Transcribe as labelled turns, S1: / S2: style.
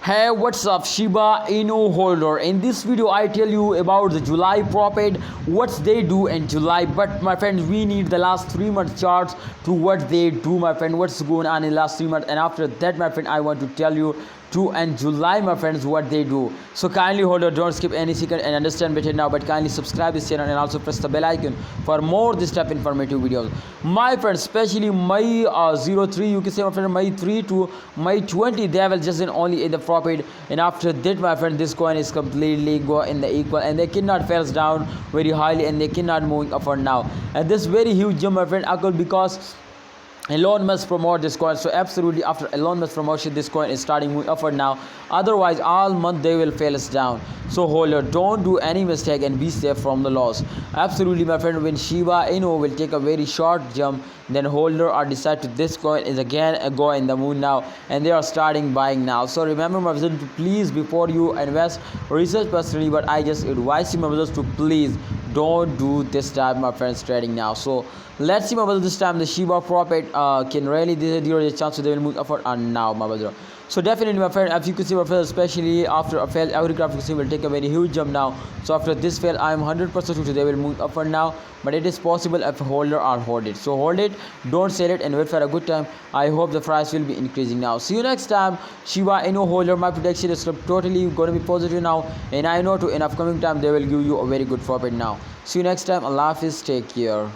S1: Hey, what's up, Shiba Inu holder? In this video I tell you about the July profit, what they do in July. But my friends, we need the last 3 months charts to what they do, my friend, what's going on in the last 3 months. And after that, my friend, I want to tell you to and July, my friends, what they do. So kindly holder, don't skip any second and understand better now, but kindly subscribe this channel and also press the bell icon for more this type informative videos, my friends. Especially May 03, you can say, my friend, May 3 to May 20, they will just in only in the profit. And after that, my friend, this coin is completely go in the equal, and they cannot falls down very highly, and they cannot moving upward now. And this very huge jump, my friend, occurred because Elon Musk promote this coin. So absolutely, after Elon Musk promotion, this coin is starting moving upward now. Otherwise, all month they will fail us down. So holder, don't do any mistake and be safe from the loss. Absolutely, my friend, when Shiba Inu will take a very short jump, then holder are decide to this coin is again a go in the moon now, and they are starting buying now. So remember, my brothers, to please, before you invest, research personally, but I just advise you, my brothers, to please don't do this type, my friends, trading now. So let's see, my brother, this time the Shiba profit can really, there is a chance they will move upward and now, my brother. So definitely, my friend, if you could see, my friend, especially after a fail, every graphic sim will take a very huge jump now. So after this fail, I am 100% sure they will move upward now, but it is possible if a holder are hold it. So hold it, don't sell it, and wait for a good time. I hope the price will be increasing now. See you next time, Shiba Inu holder. My prediction is totally going to be positive now, and I know to in upcoming time they will give you a very good profit now. See you next time. Allah Hafiz, take care.